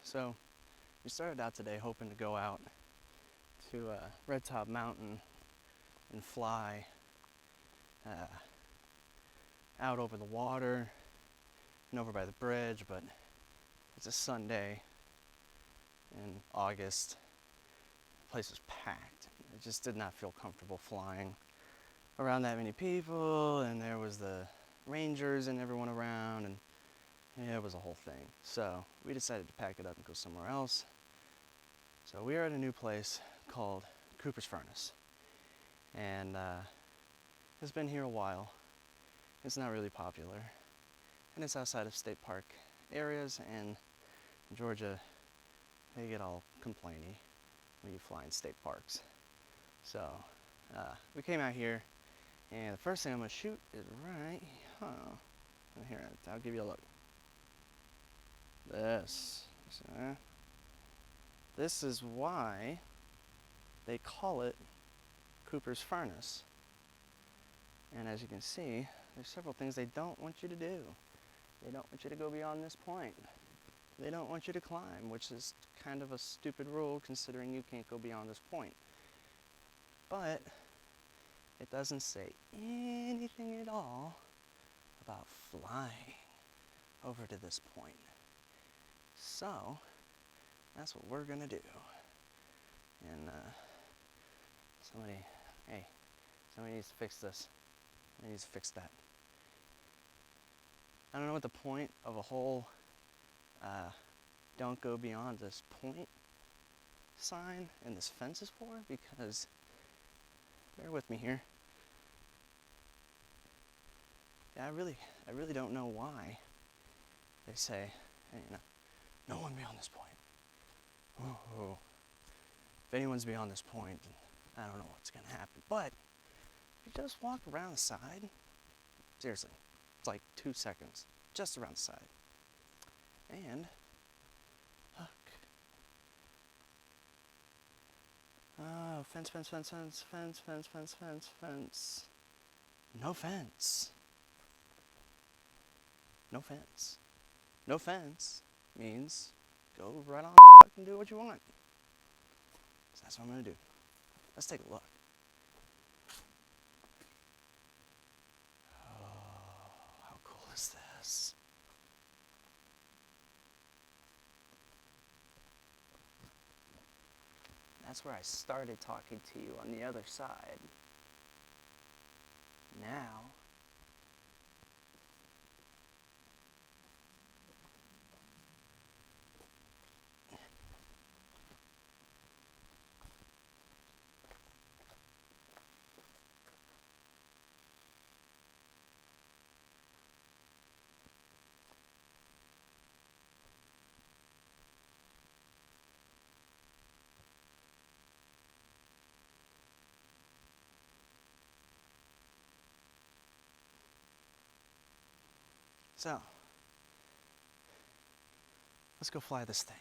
So we started out today hoping to go out to Red Top Mountain and fly out over the water and over by the bridge, but it's a Sunday in August. The place was packed. It just did not feel comfortable flying around that many people, and there was the rangers and everyone around, and it was a whole thing. So we decided to pack it up and go somewhere else. So we are at a new place called Cooper's Furnace, and it's been here a while. It's not really popular, and it's outside of state park areas, and in Georgia they get all complainy when you fly in state parks. So we came out here, and the first thing I'm gonna shoot is right here. I'll give you a look. This is why they call it Cooper's Furnace. And as you can see, there's several things they don't want you to do. They don't want you to go beyond this point. They don't want you to climb, which is kind of a stupid rule considering you can't go beyond this point. But it doesn't say anything at all about flying over to this point. So that's what we're gonna do. And somebody needs to fix this. Somebody needs to fix that. I don't know what the point of a whole don't go beyond this point sign and this fence is for, because, bear with me here. Yeah, I really don't know why they say, hey, no one beyond this point. Oh. If anyone's beyond this point, I don't know what's gonna happen. But if you just walk around the side, seriously, it's like 2 seconds, just around the side. And look. Oh, fence. No fence. No fence. No fence means go right on and do what you want. So that's what I'm gonna do. Let's take a look. Oh, how cool is this? That's where I started talking to you on the other side. Now, so let's go fly this thing.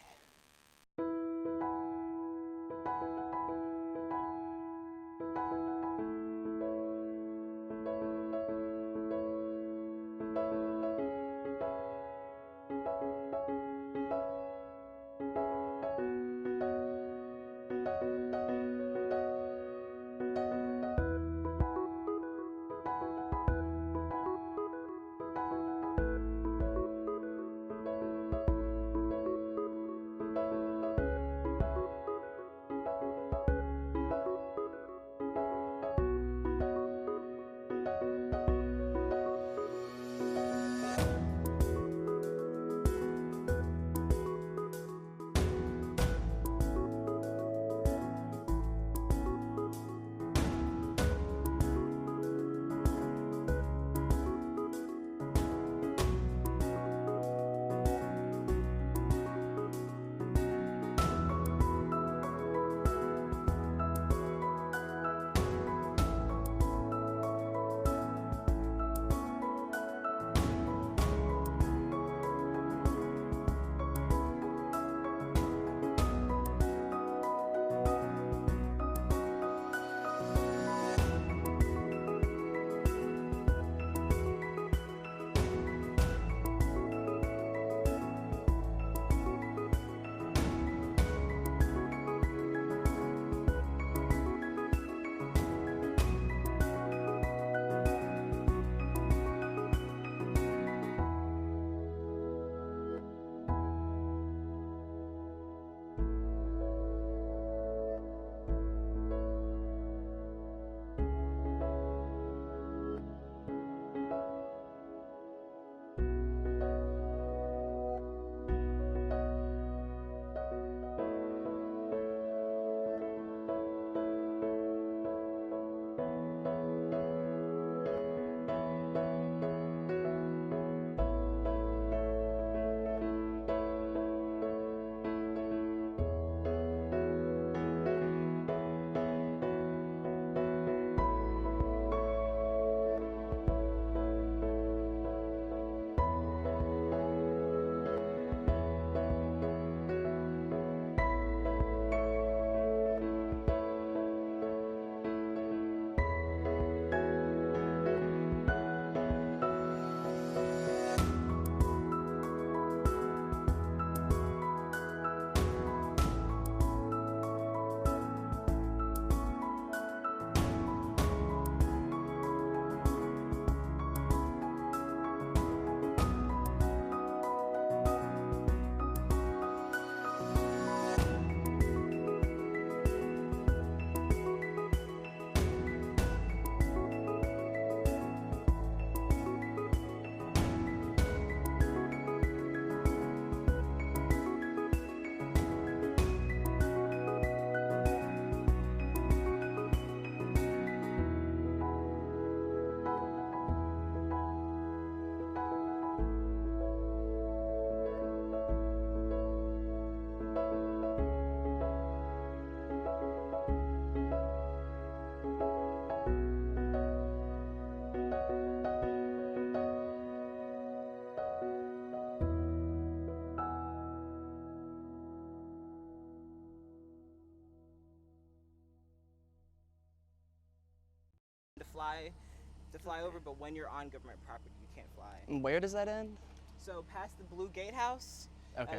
fly over, but when you're on government property, you can't fly. And where does that end? So past the blue gatehouse,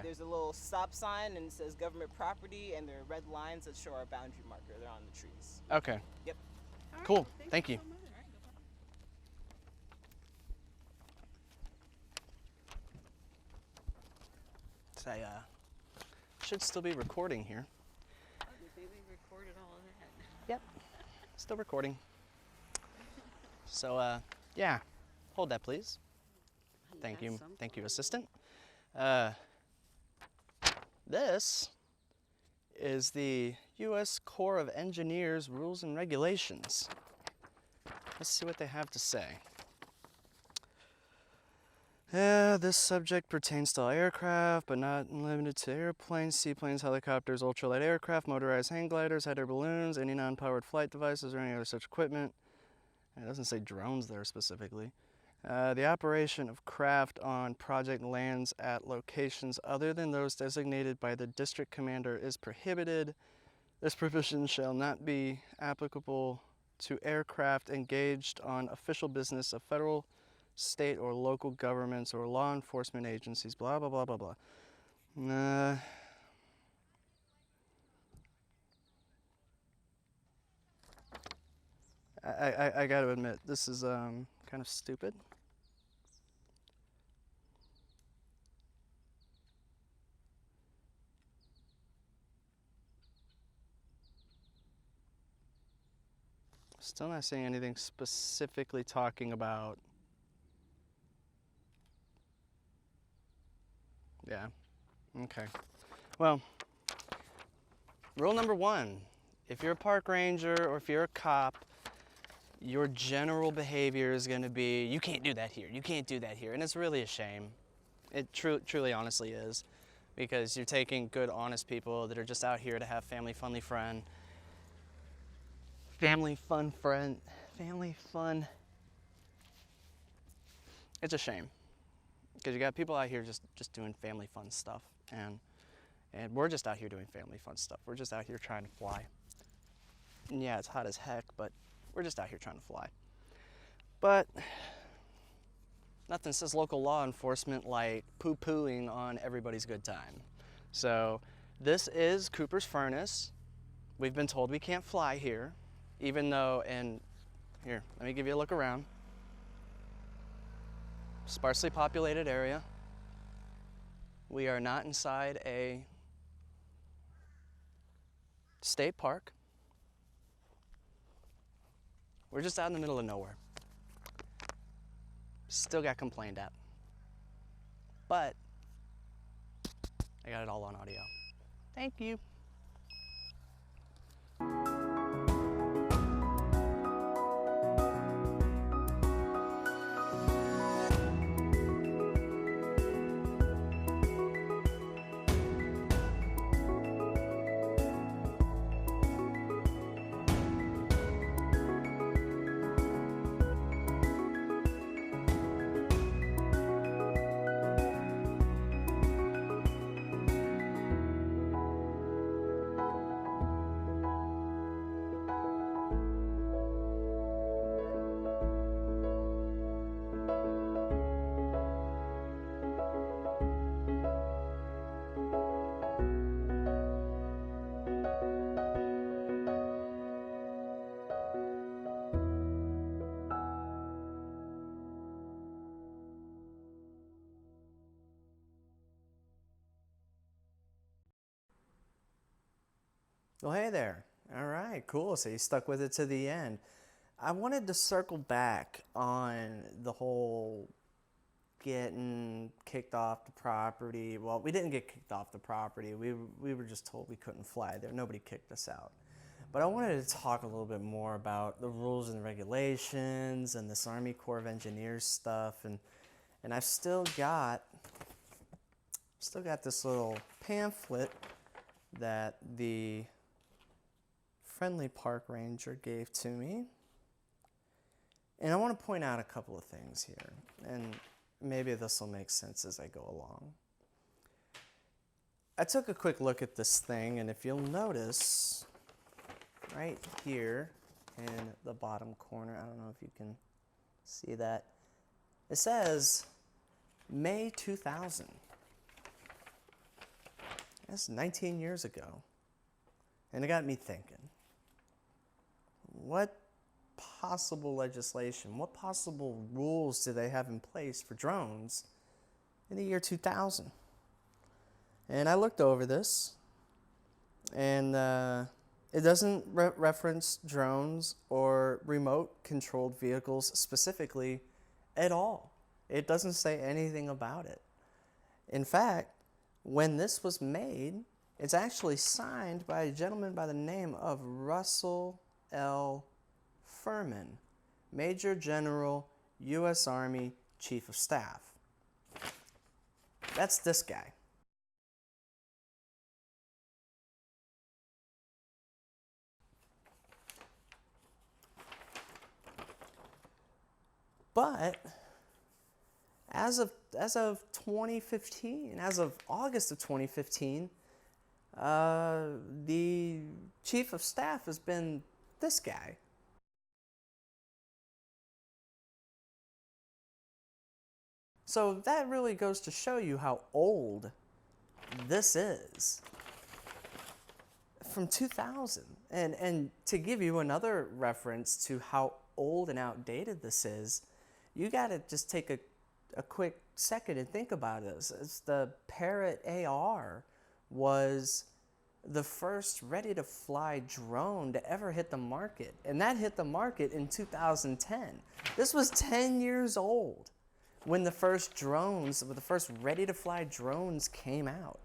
there's a little stop sign and it says government property, and there are red lines that show our boundary marker. They're on the trees. Okay. Yep. Cool. Thank you. So I should still be recording here. They recorded all of that. Yep. Still recording. So yeah, hold that please. Thank you. Thank you, assistant. This is the U.S. Corps of Engineers Rules and Regulations. Let's see what they have to say. This subject pertains to all aircraft, but not limited to airplanes, seaplanes, helicopters, ultralight aircraft, motorized hang gliders, hot air balloons, any non-powered flight devices, or any other such equipment. It doesn't say drones there specifically. The operation of craft on project lands at locations other than those designated by the district commander is prohibited. This provision shall not be applicable to aircraft engaged on official business of federal, state, or local governments or law enforcement agencies, blah, blah, blah, blah, blah. I gotta admit, this is kind of stupid. Still not seeing anything specifically talking about. Yeah, okay. Well, rule number one, if you're a park ranger or if you're a cop, your general behavior is gonna be, you can't do that here, you can't do that here, and it's really a shame. It truly honestly is, because you're taking good, honest people that are just out here to have family fun. It's a shame, because you got people out here just doing family fun stuff, and we're just out here doing family fun stuff. We're just out here trying to fly. And yeah, it's hot as heck, but we're just out here trying to fly. But nothing says local law enforcement like poo-pooing on everybody's good time. So this is Cooper's Furnace. We've been told we can't fly here, even though, and here, let me give you a look around. Sparsely populated area. We are not inside a state park. We're just out in the middle of nowhere. Still got complained at. But I got it all on audio. Thank you. Well, hey there. All right, cool. So you stuck with it to the end. I wanted to circle back on the whole getting kicked off the property. Well, we didn't get kicked off the property. We were just told we couldn't fly there. Nobody kicked us out. But I wanted to talk a little bit more about the rules and regulations and this Army Corps of Engineers stuff. And I've still got this little pamphlet that the friendly park ranger gave to me. And I want to point out a couple of things here, and maybe this will make sense as I go along. I took a quick look at this thing, and if you'll notice, right here, in the bottom corner. I don't know if you can see that. It says May 2000. That's 19 years ago. And it got me thinking, what possible legislation, what possible rules do they have in place for drones in the year 2000? And I looked over this, and it doesn't reference drones or remote-controlled vehicles specifically at all. It doesn't say anything about it. In fact, when this was made, it's actually signed by a gentleman by the name of Russell L. Furman, Major General, U.S. Army Chief of Staff. That's this guy. But as of 2015, as of August of 2015, the Chief of Staff has been this guy. So that really goes to show you how old this is. From 2000. And to give you another reference to how old and outdated this is, you gotta just take a quick second and think about this. It's the Parrot AR was the first ready-to-fly drone to ever hit the market. And that hit the market in 2010. This was 10 years old when the first ready-to-fly drones came out.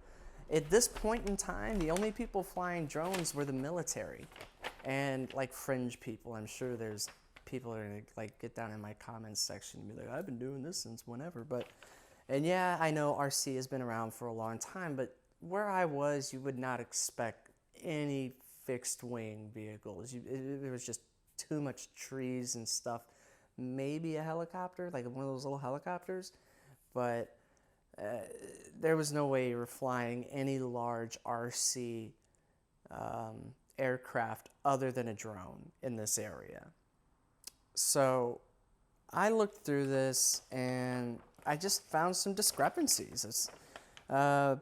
At this point in time, the only people flying drones were the military and like fringe people. I'm sure there's people that are gonna like get down in my comments section and be like, I've been doing this since whenever. And yeah, I know RC has been around for a long time, but where I was, you would not expect any fixed wing vehicles. There was just too much trees and stuff. Maybe a helicopter, like one of those little helicopters, but there was no way you were flying any large RC aircraft other than a drone in this area. So I looked through this and I just found some discrepancies. It's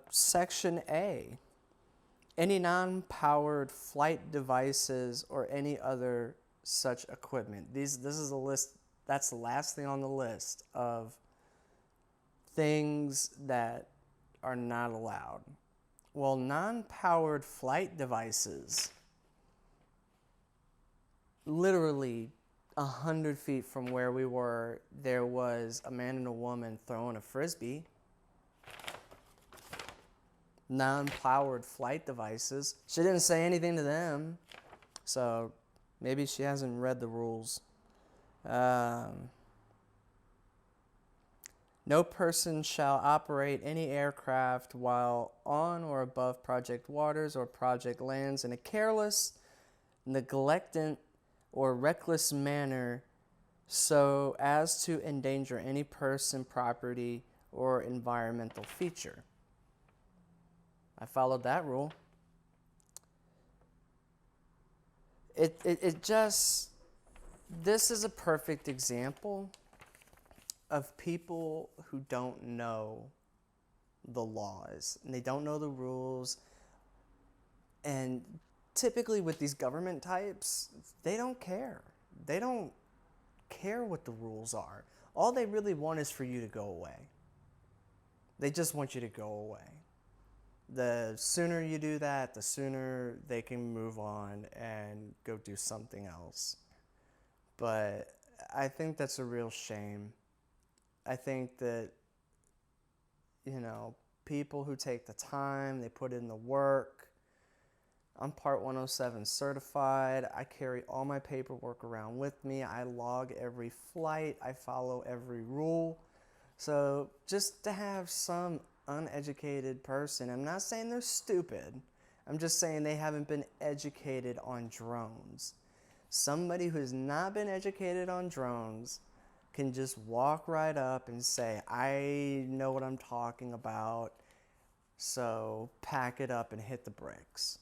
Section A, any non-powered flight devices or any other such equipment. This is a list, that's the last thing on the list of things that are not allowed. Well, non-powered flight devices, literally 100 feet from where we were, there was a man and a woman throwing a frisbee. Non-powered flight devices. She didn't say anything to them, so maybe she hasn't read the rules. No person shall operate any aircraft while on or above project waters or project lands in a careless, negligent, or reckless manner so as to endanger any person, property, or environmental feature. I followed that rule. This is a perfect example of people who don't know the laws and they don't know the rules. And typically with these government types, they don't care. They don't care what the rules are. All they really want is for you to go away. They just want you to go away. The sooner you do that, the sooner they can move on and go do something else. But I think that's a real shame. I think that, people who take the time, they put in the work. I'm Part 107 certified. I carry all my paperwork around with me. I log every flight. I follow every rule. So just to have some uneducated person, I'm not saying they're stupid. I'm just saying they haven't been educated on drones. Somebody who has not been educated on drones can just walk right up and say, I know what I'm talking about, so pack it up and hit the bricks.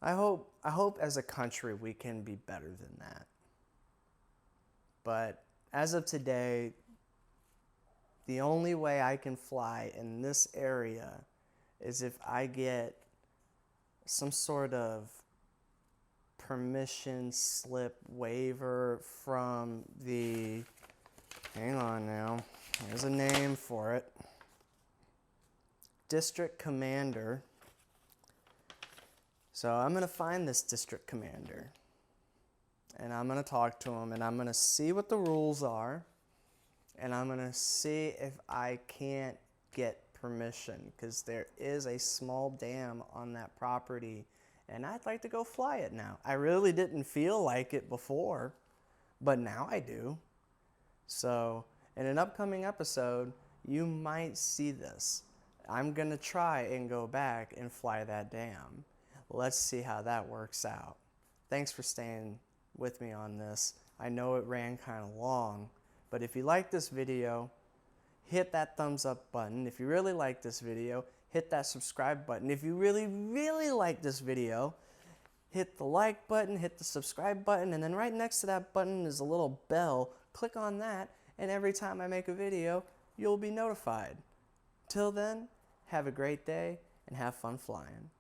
I hope as a country we can be better than that. But as of today, the only way I can fly in this area is if I get some sort of permission slip waiver from the, hang on now, there's a name for it, district commander. So I'm going to find this district commander, and I'm going to talk to him, and I'm going to see what the rules are, and I'm going to see if I can't get permission, because there is a small dam on that property, and I'd like to go fly it now. I really didn't feel like it before, but now I do. So in an upcoming episode, you might see this. I'm going to try and go back and fly that dam. Let's see how that works out. Thanks for staying with me on this. I know it ran kind of long, but if you like this video, hit that thumbs up button. If you really like this video, hit that subscribe button. If you really, really like this video, hit the like button, hit the subscribe button, and then right next to that button is a little bell. Click on that, and every time I make a video, you'll be notified. Till then, have a great day and have fun flying.